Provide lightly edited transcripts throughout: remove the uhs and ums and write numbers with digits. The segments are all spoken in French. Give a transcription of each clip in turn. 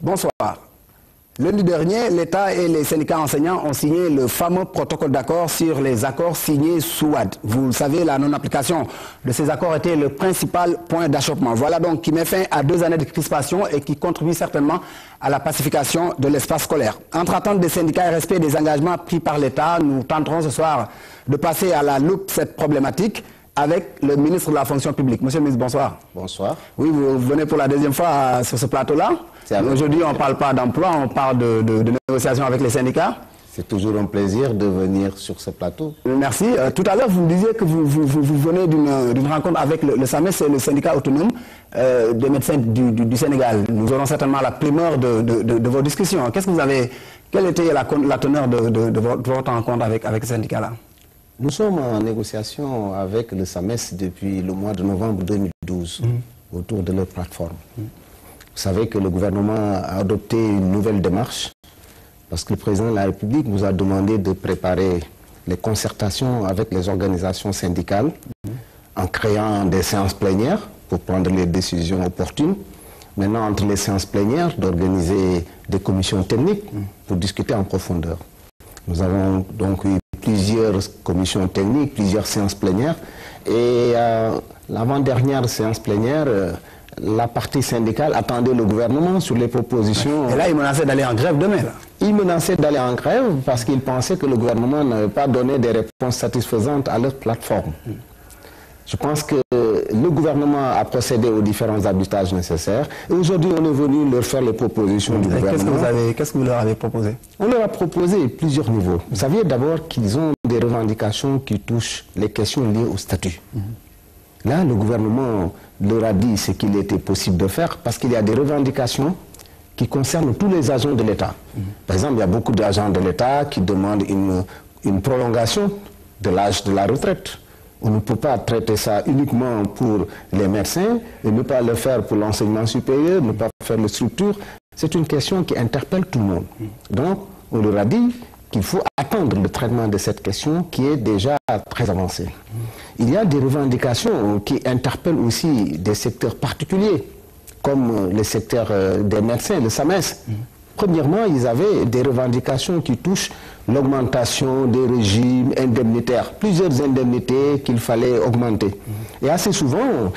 Bonsoir. Lundi dernier, l'État et les syndicats enseignants ont signé le fameux protocole d'accord sur les accords signés sous WAD. Vous le savez, la non-application de ces accords était le principal point d'achoppement. Voilà donc qui met fin à 2 années de crispation et qui contribue certainement à la pacification de l'espace scolaire. Entre attente des syndicats et respect des engagements pris par l'État, nous tenterons ce soir de passer à la loupe cette problématique avec le ministre de la fonction publique. Monsieur le ministre, bonsoir. Bonsoir. Oui, vous venez pour la 2e fois sur ce plateau-là. Aujourd'hui, on ne parle pas d'emploi, on parle de négociations avec les syndicats. C'est toujours un plaisir de venir sur ce plateau. Merci. Tout à l'heure, vous me disiez que vous venez d'une rencontre avec le SAMES, c'est le syndicat autonome des médecins du Sénégal. Nous aurons certainement la primeur de vos discussions. Quelle était la teneur de votre rencontre avec ce syndicat-là? Nous sommes en négociation avec le SAMES depuis le mois de novembre 2012, autour de leur plateforme. Vous savez que le gouvernement a adopté une nouvelle démarche, parce que le président de la République nous a demandé de préparer les concertations avec les organisations syndicales, en créant des séances plénières pour prendre les décisions opportunes. Maintenant, entre les séances plénières, d'organiser des commissions techniques pour discuter en profondeur. Nous avons donc eu plusieurs commissions techniques, plusieurs séances plénières. Et l'avant-dernière séance plénière, la partie syndicale attendait le gouvernement sur les propositions. Et là, il menaçait d'aller en grève demain, là. Il menaçait d'aller en grève parce qu'il pensait que le gouvernement n'avait pas donné des réponses satisfaisantes à leur plateforme. Je pense que le gouvernement a procédé aux différents arbitrages nécessaires. Et aujourd'hui, on est venu leur faire les propositions du gouvernement. Qu'est-ce que vous leur avez proposé? On leur a proposé plusieurs niveaux. Vous saviez d'abord qu'ils ont des revendications qui touchent les questions liées au statut. Là, le gouvernement leur a dit ce qu'il était possible de faire parce qu'il y a des revendications qui concernent tous les agents de l'État. Par exemple, il y a beaucoup d'agents de l'État qui demandent une prolongation de l'âge de la retraite. On ne peut pas traiter ça uniquement pour les médecins et ne pas le faire pour l'enseignement supérieur, ne pas faire les structures. C'est une question qui interpelle tout le monde. Donc, on leur a dit qu'il faut attendre le traitement de cette question qui est déjà très avancée. Il y a des revendications qui interpellent aussi des secteurs particuliers, comme le secteur des médecins, le SAMES. Premièrement, ils avaient des revendications qui touchent l'augmentation des régimes indemnitaires, plusieurs indemnités qu'il fallait augmenter. Et assez souvent,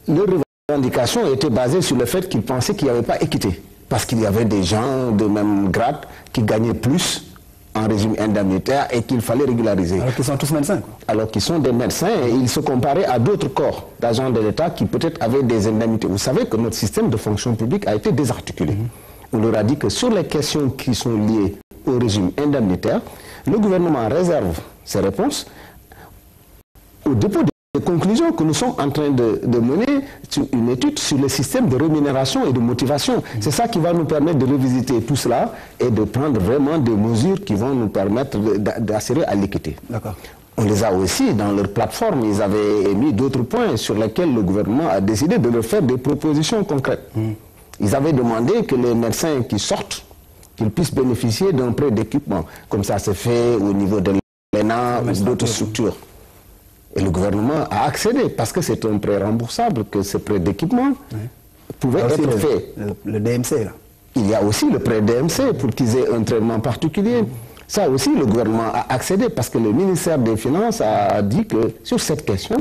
leurs revendications étaient basées sur le fait qu'ils pensaient qu'il n'y avait pas équité, parce qu'il y avait des gens de même grade qui gagnaient plus en régime indemnitaire et qu'il fallait régulariser. Alors qu'ils sont tous médecins, quoi. Alors qu'ils sont des médecins et ils se comparaient à d'autres corps d'agents de l'État qui peut-être avaient des indemnités. Vous savez que notre système de fonction publique a été désarticulé. On leur a dit que sur les questions qui sont liées au régime indemnitaire, le gouvernement réserve ses réponses au dépôt des conclusions que nous sommes en train de mener sur une étude sur le système de rémunération et de motivation. C'est ça qui va nous permettre de revisiter tout cela et de prendre vraiment des mesures qui vont nous permettre d'assurer à l'équité. D'accord. On les a aussi dans leur plateforme, ils avaient émis d'autres points sur lesquels le gouvernement a décidé de leur faire des propositions concrètes. Ils avaient demandé que les médecins qui sortent, qu'ils puissent bénéficier d'un prêt d'équipement, comme ça se fait au niveau de l'ENA ou d'autres structures. Et le gouvernement a accédé parce que c'est un prêt remboursable, que ce prêt d'équipement pouvait être fait. Le DMC, là. Il y a aussi le prêt DMC pour qu'ils aient un traitement particulier. Ça aussi, le gouvernement a accédé parce que le ministère des Finances a dit que sur cette question,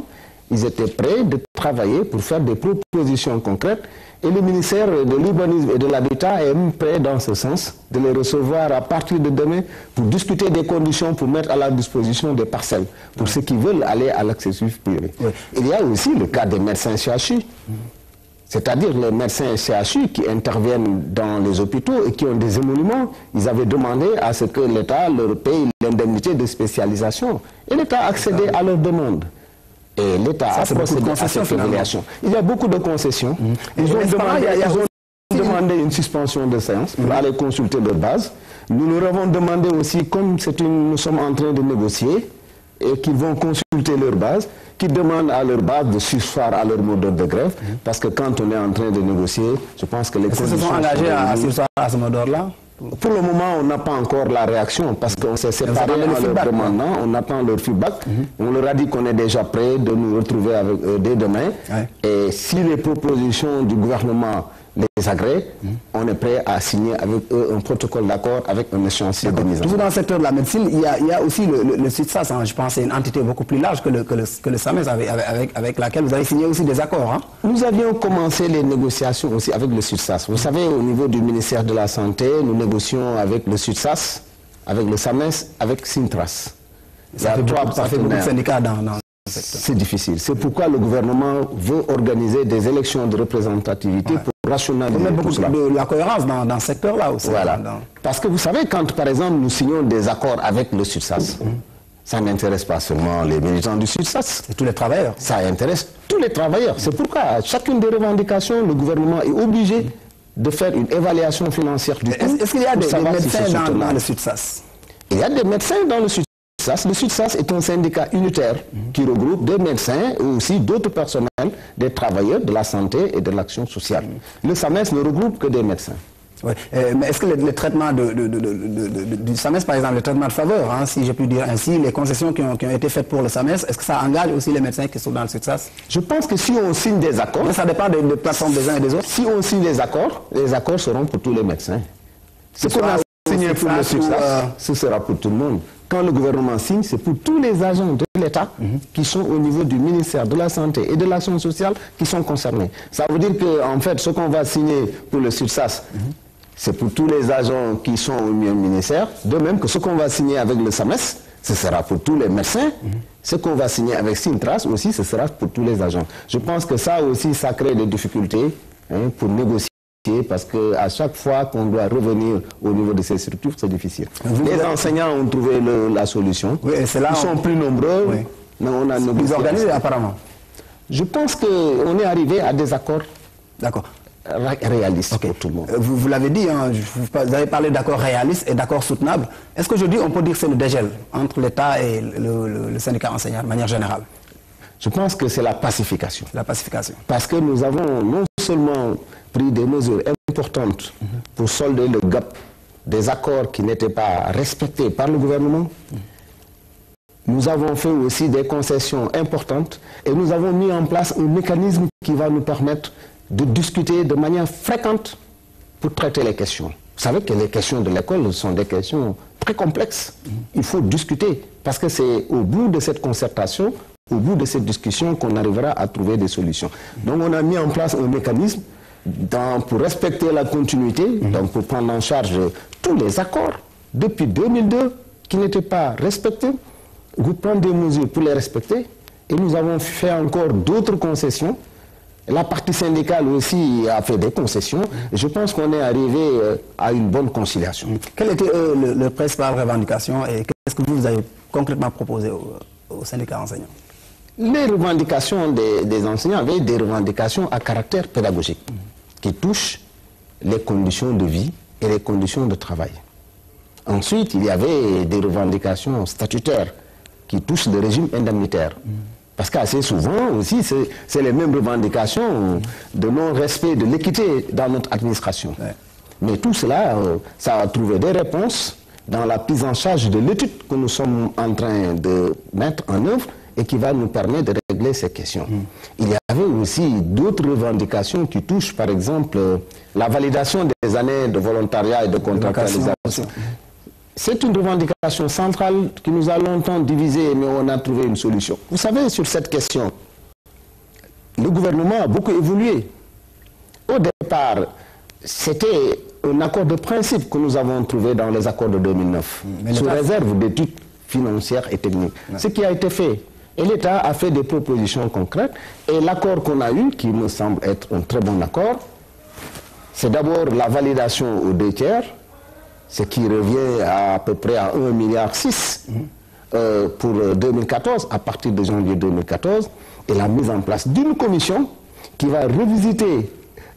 ils étaient prêts de travailler pour faire des propositions concrètes. Et le ministère de l'Urbanisme et de l'Habitat est prêt dans ce sens de les recevoir à partir de demain pour discuter des conditions pour mettre à la disposition des parcelles pour ceux qui veulent aller à l'accessus privé. Il y a aussi le cas des médecins CHU, c'est-à-dire les médecins CHU qui interviennent dans les hôpitaux et qui ont des émoluments. Ils avaient demandé à ce que l'État leur paye l'indemnité de spécialisation. Et l'État a accédé à leur demande. Et l'État a procédé à cette évaluation. Il y a beaucoup de concessions. Ils ont demandé une suspension de séance pour aller consulter leur base. Nous leur avons demandé aussi, comme nous sommes en train de négocier, et qu'ils vont consulter leur base, qu'ils demandent à leur base de surseoir à leur mot d'ordre de grève, parce que quand on est en train de négocier, je pense que les conditions... Est-ce qu'ils se sont engagés à surseoir à ce mot d'ordre-là? Pour le moment, on n'a pas encore la réaction parce qu'on s'est séparés en leur demandant, on attend leur feedback. On leur a dit qu'on est déjà prêt de nous retrouver avec eux dès demain. Et si les propositions du gouvernement les agrès, on est prêt à signer avec eux un protocole d'accord avec un échéancier de mise en œuvre. Toujours dans le secteur de la médecine, il y a aussi le SUTSAS, hein. Je pense que c'est une entité beaucoup plus large que le SAMES, avec laquelle vous avez signé aussi des accords. Hein. Nous avions commencé les négociations aussi avec le SUTSAS. Vous savez, au niveau du ministère de la Santé, nous négocions avec le SUTSAS, avec le SAMES, avec Sintras. Ça fait beaucoup de syndicats dans c'est difficile. C'est pourquoi le gouvernement veut organiser des élections de représentativité pour rationaliser tout cela. Il y a beaucoup de la cohérence dans ce secteur-là aussi. Voilà. Parce que vous savez, quand par exemple nous signons des accords avec le SUTSAS, ça n'intéresse pas seulement les militants du SUTSAS. C'est tous les travailleurs. Ça intéresse tous les travailleurs. C'est pourquoi à chacune des revendications, le gouvernement est obligé de faire une évaluation financière du coût. Est-ce qu'il y a des médecins dans le SUTSAS? Il y a des médecins dans le SUTSAS. Le SUTSAS est un syndicat unitaire qui regroupe des médecins et aussi d'autres personnels, des travailleurs de la santé et de l'action sociale. Le SAMES ne regroupe que des médecins. Oui. Mais est-ce que le traitement du SAMES, par exemple, le traitement de faveur, hein, si je puis dire ainsi, les concessions qui ont été faites pour le SAMES, est-ce que ça engage aussi les médecins qui sont dans le SUTSAS? Je pense que si on signe des accords... Mais ça dépend des plateformes des uns et des autres. Si on signe des accords, les accords seront pour tous les médecins. Ce qu'on a signé pour le SUTSAS, ce sera pour tout le monde. Quand le gouvernement signe, c'est pour tous les agents de l'État qui sont au niveau du ministère de la Santé et de l'Action sociale qui sont concernés. Ça veut dire qu'en fait, ce qu'on va signer pour le SUTSAS, c'est pour tous les agents qui sont au ministère. De même que ce qu'on va signer avec le SAMES, ce sera pour tous les médecins. Ce qu'on va signer avec Sintras aussi, ce sera pour tous les agents. Je pense que ça aussi, ça crée des difficultés pour négocier. Parce qu'à chaque fois qu'on doit revenir au niveau de ces structures, c'est difficile. Les enseignants ont trouvé la solution. Oui, et là, ils sont plus nombreux, mais on a négocié. Plus organisés apparemment. Je pense qu'on est arrivé à des accords réalistes pour tout le monde. Vous l'avez dit, hein, vous avez parlé d'accords réalistes et d'accords soutenables. Est-ce qu'aujourd'hui on peut dire que c'est le dégel entre l'État et le syndicat enseignant de manière générale? Je pense que c'est la pacification. La pacification. Parce que nous avons non seulement pris des mesures importantes pour solder le gap des accords qui n'étaient pas respectés par le gouvernement, nous avons fait aussi des concessions importantes et nous avons mis en place un mécanisme qui va nous permettre de discuter de manière fréquente pour traiter les questions. Vous savez que les questions de l'école sont des questions très complexes. Il faut discuter parce que c'est au bout de cette concertation, au bout de cette discussion qu'on arrivera à trouver des solutions. Donc on a mis en place un mécanisme pour respecter la continuité, donc pour prendre en charge tous les accords depuis 2002 qui n'étaient pas respectés, vous prenez des mesures pour les respecter et nous avons fait encore d'autres concessions. La partie syndicale aussi a fait des concessions et je pense qu'on est arrivé à une bonne conciliation. Quelle était le principale revendication et qu'est-ce que vous avez concrètement proposé au syndicat enseignant? Les revendications des enseignants avaient des revendications à caractère pédagogique qui touchent les conditions de vie et les conditions de travail. Ensuite, il y avait des revendications statutaires qui touchent le régime indemnitaire. Parce qu'assez souvent aussi, c'est les mêmes revendications de non-respect de l'équité dans notre administration. Mais tout cela, ça a trouvé des réponses dans la prise en charge de l'étude que nous sommes en train de mettre en œuvre et qui va nous permettre de régler ces questions. Il y avait aussi d'autres revendications qui touchent, par exemple, la validation des années de volontariat et de contractualisation. C'est une revendication centrale qui nous a longtemps divisé, mais on a trouvé une solution. Vous savez, sur cette question, le gouvernement a beaucoup évolué. Au départ, c'était un accord de principe que nous avons trouvé dans les accords de 2009, sous réserve d'études financières et techniques. Ce qui a été fait. Et l'État a fait des propositions concrètes. Et l'accord qu'on a eu, qui me semble être un très bon accord, c'est d'abord la validation aux 2 tiers, ce qui revient à peu près à 1,6 milliard pour 2014, à partir de janvier 2014, et la mise en place d'une commission qui va revisiter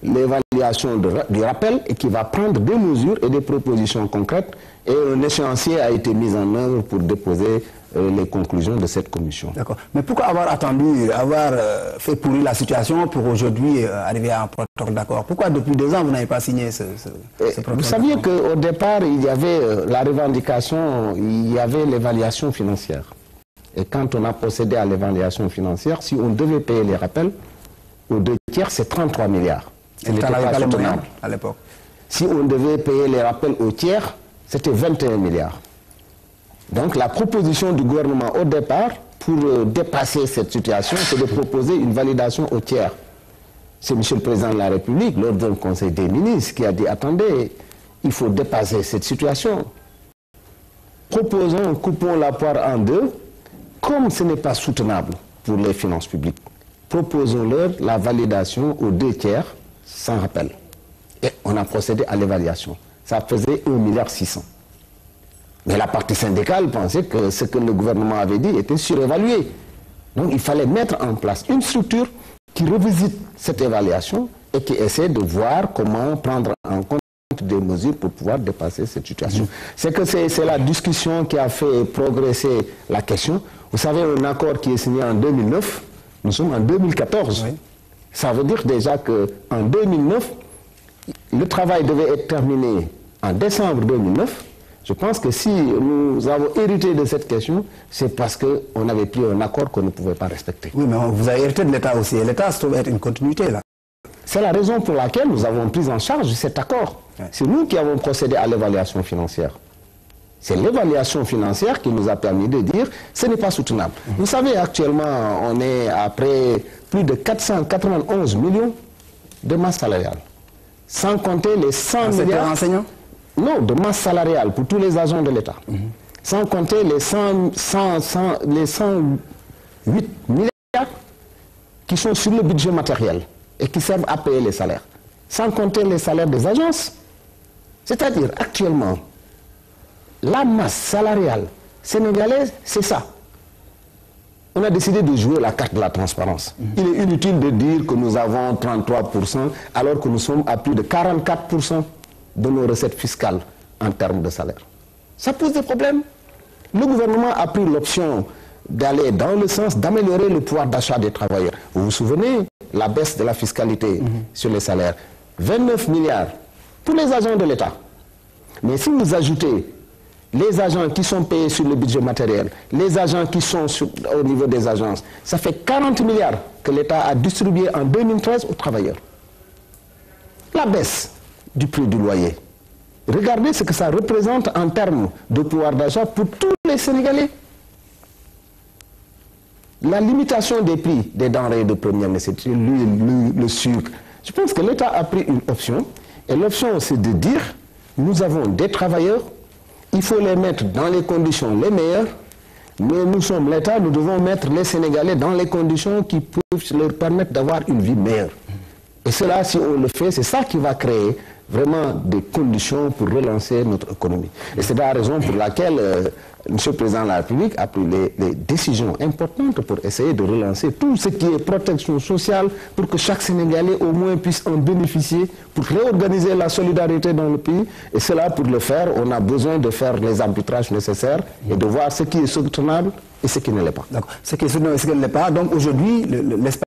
l'évaluation du rappel et qui va prendre des mesures et des propositions concrètes. Et un échéancier a été mis en œuvre pour déposer les conclusions de cette commission. D'accord. Mais pourquoi avoir attendu, avoir fait pourrir la situation pour aujourd'hui arriver à un protocole d'accord? Pourquoi depuis 2 ans vous n'avez pas signé ce protocole? Vous saviez qu'au départ, il y avait la revendication, il y avait l'évaluation financière. Et quand on a procédé à l'évaluation financière, si on devait payer les rappels, aux 2 tiers, c'est 33 milliards. Ce n'était pas soutenable à l'époque. Si on devait payer les rappels au tiers, c'était 21 milliards. Donc la proposition du gouvernement au départ, pour dépasser cette situation, c'est de proposer une validation au tiers. C'est M. le Président de la République, lors d'un Conseil des ministres, qui a dit, attendez, il faut dépasser cette situation. Proposons, coupons la poire en deux, comme ce n'est pas soutenable pour les finances publiques. Proposons-leur la validation aux 2 tiers, sans rappel. Et on a procédé à l'évaluation. Ça faisait 1,6 milliard. Mais la partie syndicale pensait que ce que le gouvernement avait dit était surévalué. Donc il fallait mettre en place une structure qui revisite cette évaluation et qui essaie de voir comment prendre en compte des mesures pour pouvoir dépasser cette situation. C'est que c'est la discussion qui a fait progresser la question. Vous savez, un accord qui est signé en 2009, nous sommes en 2014. Oui. Ça veut dire déjà qu'en 2009, le travail devait être terminé en décembre 2009. Je pense que si nous avons hérité de cette question, c'est parce qu'on avait pris un accord qu'on ne pouvait pas respecter. Oui, mais vous avez hérité de l'État aussi, et l'État se trouve être une continuité là. C'est la raison pour laquelle nous avons pris en charge cet accord. Ouais. C'est nous qui avons procédé à l'évaluation financière. C'est l'évaluation financière qui nous a permis de dire que ce n'est pas soutenable. Vous savez, actuellement, on est après plus de 491 millions de masse salariale. Sans compter les 100 milliards... enseignants? Non, de masse salariale pour tous les agents de l'État. Sans compter les 108 milliards qui sont sur le budget matériel et qui servent à payer les salaires. Sans compter les salaires des agences. C'est-à-dire, actuellement, la masse salariale sénégalaise, c'est ça. On a décidé de jouer la carte de la transparence. Il est inutile de dire que nous avons 33% alors que nous sommes à plus de 44% de nos recettes fiscales en termes de salaire. Ça pose des problèmes. Le gouvernement a pris l'option d'aller dans le sens d'améliorer le pouvoir d'achat des travailleurs. Vous vous souvenez, la baisse de la fiscalité sur les salaires, 29 milliards pour les agents de l'État. Mais si vous ajoutez les agents qui sont payés sur le budget matériel, les agents qui sont au niveau des agences, ça fait 40 milliards que l'État a distribué en 2013 aux travailleurs. La baisse du prix du loyer. Regardez ce que ça représente en termes de pouvoir d'achat pour tous les Sénégalais. La limitation des prix des denrées de première nécessité, l'huile, le sucre. Je pense que l'État a pris une option. Et l'option, c'est de dire, nous avons des travailleurs, il faut les mettre dans les conditions les meilleures, mais nous sommes l'État, nous devons mettre les Sénégalais dans les conditions qui peuvent leur permettre d'avoir une vie meilleure. Et cela, si on le fait, c'est ça qui va créer vraiment des conditions pour relancer notre économie. Et c'est la raison pour laquelle M. le Président de la République a pris les décisions importantes pour essayer de relancer tout ce qui est protection sociale pour que chaque Sénégalais au moins puisse en bénéficier pour réorganiser la solidarité dans le pays. Et cela, pour le faire, on a besoin de faire les arbitrages nécessaires et de voir ce qui est soutenable et ce qui ne l'est pas. D'accord. Ce qui est soutenable et ce qui ne l'est pas. Donc aujourd'hui, l'espace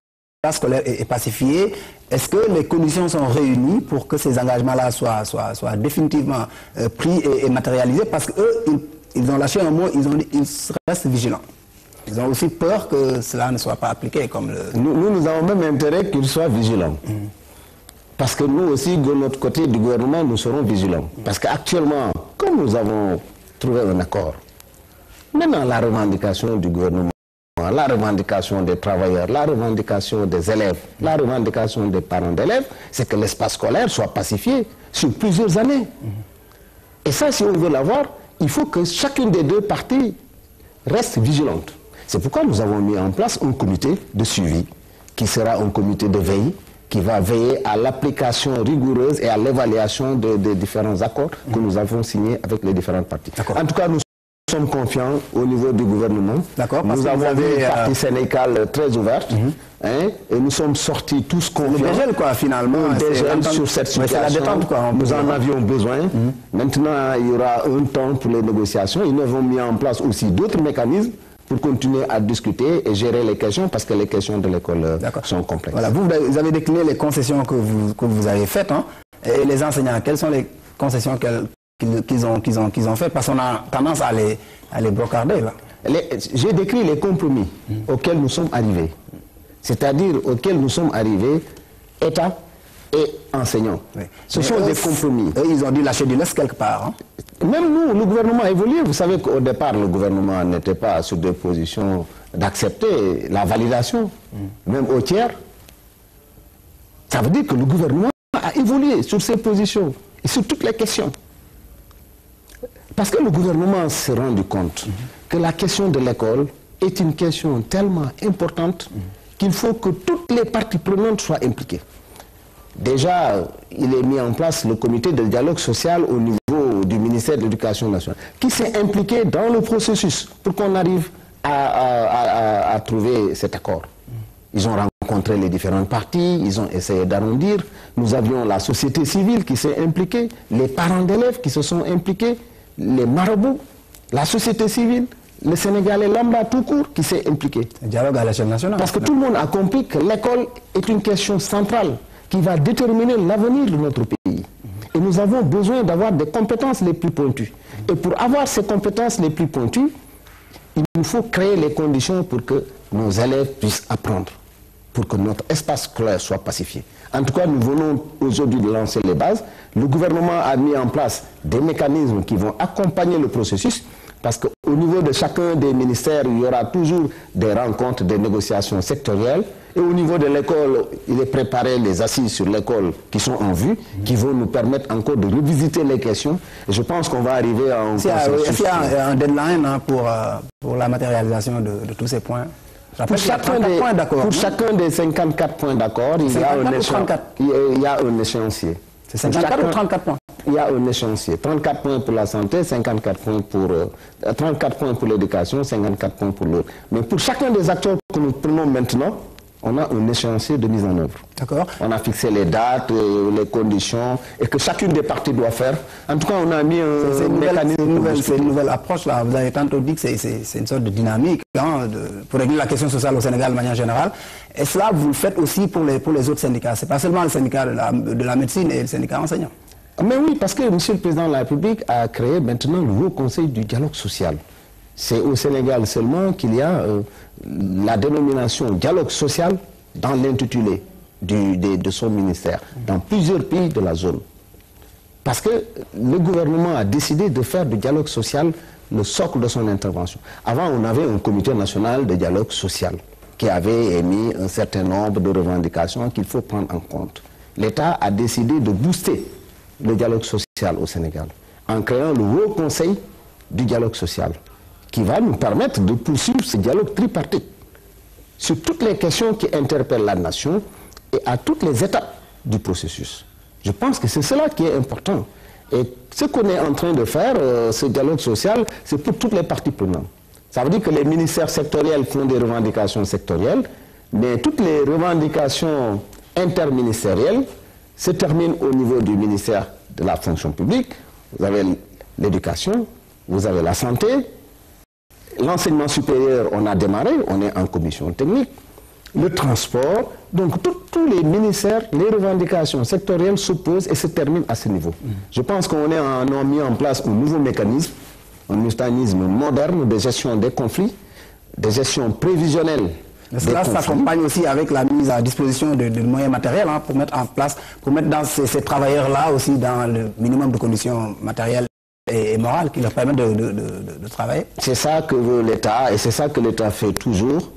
scolaire est pacifié. Est-ce que les conditions sont réunies pour que ces engagements-là soient définitivement pris et matérialisés? Parce qu'eux, ils ont lâché un mot, ils ont dit qu'ils restent vigilants. Ils ont aussi peur que cela ne soit pas appliqué comme le... Nous avons même intérêt qu'ils soient vigilants. Parce que nous aussi, de notre côté du gouvernement, nous serons vigilants. Parce qu'actuellement, comme nous avons trouvé un accord, maintenant la revendication du gouvernement, la revendication des travailleurs, la revendication des élèves, la revendication des parents d'élèves, c'est que l'espace scolaire soit pacifié sur plusieurs années. Et ça, si on veut l'avoir, il faut que chacune des deux parties reste vigilante. C'est pourquoi nous avons mis en place un comité de suivi, qui sera un comité de veille, qui va veiller à l'application rigoureuse et à l'évaluation des différents accords que nous avons signés avec les différentes parties. En tout cas, nous sommes confiants au niveau du gouvernement. Nous avons une partie syndicale très ouverte. Et nous sommes sortis tous confiants. Le dégel, quoi, finalement. Dégel sur cette situation. La détente, quoi, nous en avions besoin. Maintenant, il y aura un temps pour les négociations. Ils nous ont mis en place aussi d'autres mécanismes pour continuer à discuter et gérer les questions, parce que les questions de l'école sont complexes. Voilà, vous avez décliné les concessions que vous avez faites. Et les enseignants, quelles sont les concessions qu'ils ont fait, parce qu'on a tendance à les brocarder là. J'ai décrit les compromis auxquels nous sommes arrivés. C'est-à-dire auxquels nous sommes arrivés, État, et enseignants. Oui. Ce sont des compromis. Et ils ont dû lâcher du lest quelque part. Hein. Même nous, le gouvernement a évolué. Vous savez qu'au départ, le gouvernement n'était pas sur des positions d'accepter la validation, même au tiers. Ça veut dire que le gouvernement a évolué sur ses positions et sur toutes les questions. Parce que le gouvernement s'est rendu compte que la question de l'école est une question tellement importante qu'il faut que toutes les parties prenantes soient impliquées. Déjà, il est mis en place le comité de dialogue social au niveau du ministère de l'Éducation nationale, qui s'est impliqué dans le processus pour qu'on arrive à trouver cet accord. Ils ont rencontré les différentes parties, ils ont essayé d'arrondir. Nous avions la société civile qui s'est impliquée, les parents d'élèves qui se sont impliqués, les marabouts, la société civile, le Sénégalais lambda tout court qui s'est impliqué. Le dialogue à l'échelle nationale. Parce que tout le monde a compris que l'école est une question centrale qui va déterminer l'avenir de notre pays. Et nous avons besoin d'avoir des compétences les plus pointues. Et pour avoir ces compétences les plus pointues, il nous faut créer les conditions pour que nos élèves puissent apprendre, pour que notre espace scolaire soit pacifié. En tout cas, nous venons aujourd'hui de lancer les bases. Le gouvernement a mis en place des mécanismes qui vont accompagner le processus, parce qu'au niveau de chacun des ministères, il y aura toujours des rencontres, des négociations sectorielles. Et au niveau de l'école, il est préparé les assises sur l'école qui sont en vue, qui vont nous permettre encore de revisiter les questions. Et je pense qu'on va arriver à un consensus. Est-ce qu'il y a un deadline pour la matérialisation de tous ces points? Pour chacun des 54 points d'accord, il y a un échéancier. C'est 54 ou 34 points? Il y a un échéancier. 34 points pour la santé, 54 points pour 34 points pour l'éducation, 54 points pour l'autre. Mais pour chacun des acteurs que nous prenons maintenant, on a un échéancier de mise en œuvre. D'accord. On a fixé les dates, les conditions, et que chacune des parties doit faire. En tout cas, on a mis un mécanisme. C'est une nouvelle approche là. Vous avez tantôt dit que c'est une sorte de dynamique hein, pour régler la question sociale au Sénégal de manière générale. Et cela, vous le faites aussi pour les autres syndicats. Ce n'est pas seulement le syndicat de la médecine et le syndicat enseignant. Mais oui, parce que M. le Président de la République a créé maintenant le Haut Conseil du dialogue social. C'est au Sénégal seulement qu'il y a la dénomination dialogue social dans l'intitulé de son ministère, dans plusieurs pays de la zone. Parce que le gouvernement a décidé de faire du dialogue social le socle de son intervention. Avant, on avait un comité national de dialogue social qui avait émis un certain nombre de revendications qu'il faut prendre en compte. L'État a décidé de booster le dialogue social au Sénégal en créant le Haut Conseil du dialogue social, qui va nous permettre de poursuivre ce dialogue tripartite sur toutes les questions qui interpellent la nation et à toutes les étapes du processus. Je pense que c'est cela qui est important. Et ce qu'on est en train de faire, ce dialogue social, c'est pour toutes les parties prenantes. Ça veut dire que les ministères sectoriels font des revendications sectorielles, mais toutes les revendications interministérielles se terminent au niveau du ministère de la fonction publique. Vous avez l'éducation, vous avez la santé. L'enseignement supérieur, on a démarré, on est en commission technique. Le transport, donc tous les ministères, les revendications sectorielles se posent et se terminent à ce niveau. Je pense qu'on a mis en place un nouveau mécanisme, un mécanisme moderne de gestion des conflits, de gestion prévisionnelle. Cela s'accompagne aussi avec la mise à disposition de moyens matériels hein, pour mettre en place, pour mettre dans ces travailleurs-là aussi dans le minimum de conditions matérielles et morales qui leur permettent de travailler. C'est ça que veut l'État et c'est ça que l'État fait toujours,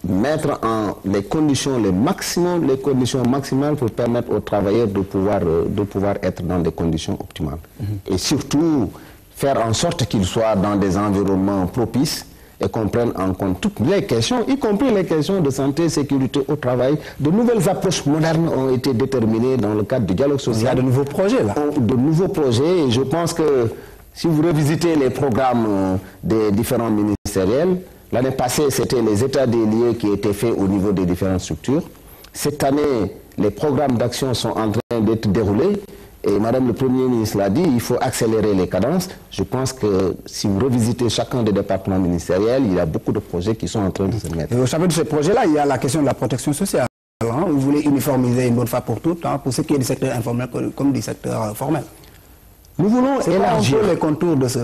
mettre en les conditions maximales pour permettre aux travailleurs de pouvoir être dans des conditions optimales. Et surtout faire en sorte qu'ils soient dans des environnements propices et qu'on prenne en compte toutes les questions, y compris les questions de santé, sécurité au travail. De nouvelles approches modernes ont été déterminées dans le cadre du dialogue social. Il y a de nouveaux projets là. De nouveaux projets et je pense que si vous revisitez les programmes des différents ministériels, l'année passée c'était les états des lieux qui étaient faits au niveau des différentes structures. Cette année, les programmes d'action sont en train d'être déroulés. Et Madame le Premier ministre l'a dit, il faut accélérer les cadences. Je pense que si vous revisitez chacun des départements ministériels, il y a beaucoup de projets qui sont en train de se mettre. Et au chapitre de ces projets-là, il y a la question de la protection sociale. Hein. Vous voulez uniformiser une bonne fois pour toutes, hein, pour ce qui est du secteur informel comme du secteur formel. Nous voulons élargir les contours de ce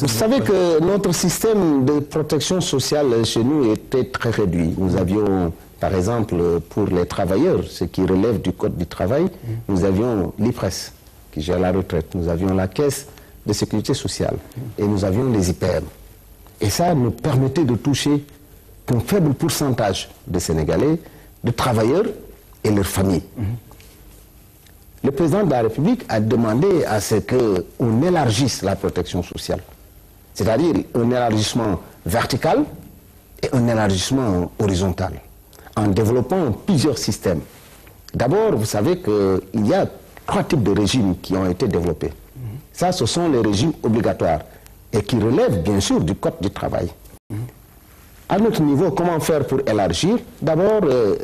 Vous savez que notre système de protection sociale chez nous était très réduit. Nous avions Par exemple, pour les travailleurs, ce qui relève du Code du travail, nous avions l'IPRES, qui gère la retraite. Nous avions la Caisse de sécurité sociale. Et nous avions les IPM. Et ça nous permettait de toucher un faible pourcentage de Sénégalais, de travailleurs et leurs familles. Le président de la République a demandé à ce qu'on élargisse la protection sociale. C'est-à-dire un élargissement vertical et un élargissement horizontal, en développant plusieurs systèmes. D'abord, vous savez qu'il y a 3 types de régimes qui ont été développés. Ça, ce sont les régimes obligatoires et qui relèvent bien sûr du Code du travail. À notre niveau, comment faire pour élargir? D'abord, M.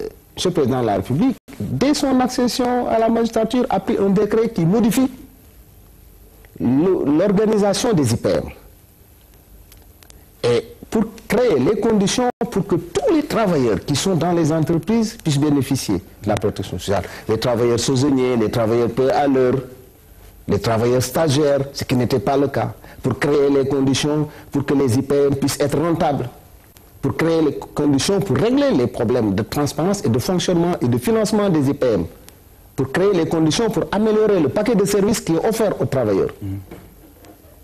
le Président de la République, dès son accession à la magistrature, a pris un décret qui modifie l'organisation des IPM. Et pour créer les conditions pour que tous les travailleurs qui sont dans les entreprises puissent bénéficier de la protection sociale. Les travailleurs saisonniers, les travailleurs payés à l'heure, les travailleurs stagiaires, ce qui n'était pas le cas. Pour créer les conditions pour que les IPM puissent être rentables. Pour créer les conditions pour régler les problèmes de transparence et de fonctionnement et de financement des IPM. Pour créer les conditions pour améliorer le paquet de services qui est offert aux travailleurs.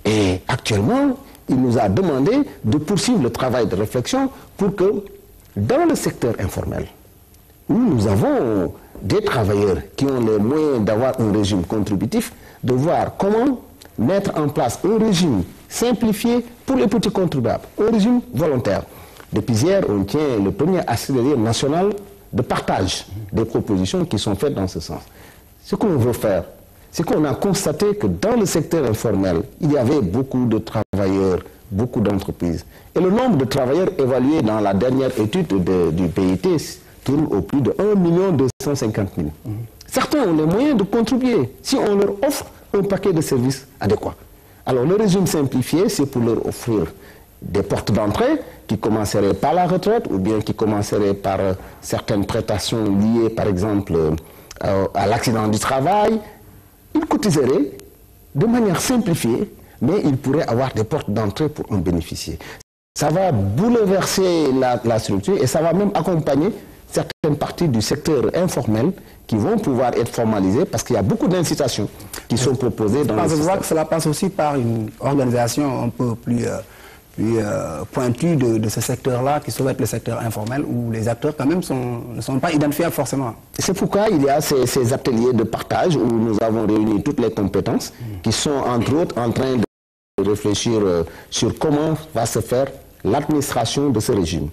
Et actuellement, il nous a demandé de poursuivre le travail de réflexion pour que, dans le secteur informel, où nous avons des travailleurs qui ont les moyens d'avoir un régime contributif, de voir comment mettre en place un régime simplifié pour les petits contribuables, un régime volontaire. Depuis hier, on tient le premier atelier national de partage des propositions qui sont faites dans ce sens. Ce qu'on veut faire, c'est qu'on a constaté que dans le secteur informel, il y avait beaucoup de travailleurs, beaucoup d'entreprises. Et le nombre de travailleurs évalués dans la dernière étude du PIT tourne au plus de 1 250 000. Certains ont les moyens de contribuer si on leur offre un paquet de services adéquats. Alors le régime simplifié, c'est pour leur offrir des portes d'entrée qui commenceraient par la retraite ou bien qui commenceraient par certaines prestations liées par exemple à l'accident du travail. Ils cotiseraient de manière simplifiée, mais ils pourraient avoir des portes d'entrée pour en bénéficier. Ça va bouleverser la structure et ça va même accompagner certaines parties du secteur informel qui vont pouvoir être formalisées parce qu'il y a beaucoup d'incitations qui sont proposées dans le système. Je vois que cela passe aussi par une organisation un peu plus pointue de ce secteur-là, qui sauve être le secteur informel, où les acteurs quand même ne sont pas identifiables forcément. C'est pourquoi il y a ces ateliers de partage où nous avons réuni toutes les compétences qui sont entre autres en train de réfléchir sur comment va se faire l'administration de ce régime.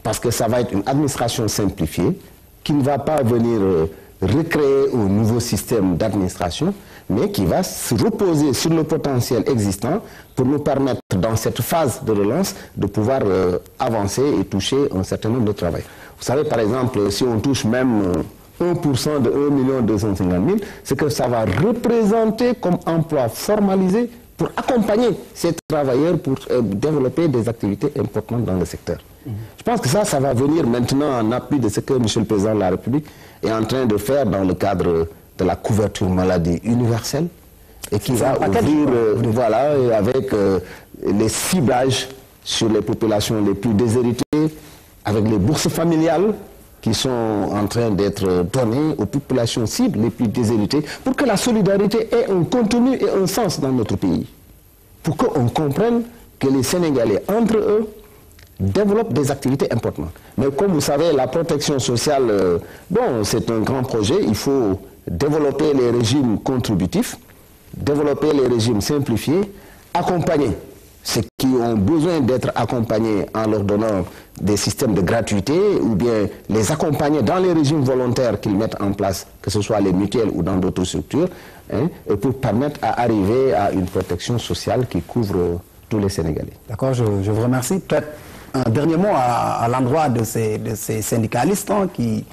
Parce que ça va être une administration simplifiée qui ne va pas venir recréer un nouveau système d'administration, mais qui va se reposer sur le potentiel existant pour nous permettre, dans cette phase de relance, de pouvoir avancer et toucher un certain nombre de travail. Vous savez, par exemple, si on touche même 1% de 1 250 000, c'est que ça va représenter comme emploi formalisé pour accompagner ces travailleurs pour développer des activités importantes dans le secteur. Je pense que ça va venir maintenant en appui de ce que M. le Président de la République est en train de faire dans le cadre de la couverture maladie universelle et qui va ouvrir, voilà, avec les ciblages sur les populations les plus déshéritées, avec les bourses familiales qui sont en train d'être données aux populations cibles les plus déshéritées pour que la solidarité ait un contenu et un sens dans notre pays. Pour qu'on comprenne que les Sénégalais, entre eux, développent des activités importantes. Mais comme vous savez, la protection sociale, bon, c'est un grand projet. Il faut développer les régimes contributifs, développer les régimes simplifiés, accompagner ceux qui ont besoin d'être accompagnés en leur donnant des systèmes de gratuité ou bien les accompagner dans les régimes volontaires qu'ils mettent en place, que ce soit les mutuelles ou dans d'autres structures, hein, et pour permettre à arriver à une protection sociale qui couvre tous les Sénégalais. D'accord, je vous remercie. Peut-être un dernier mot à l'endroit de ces syndicalistes qui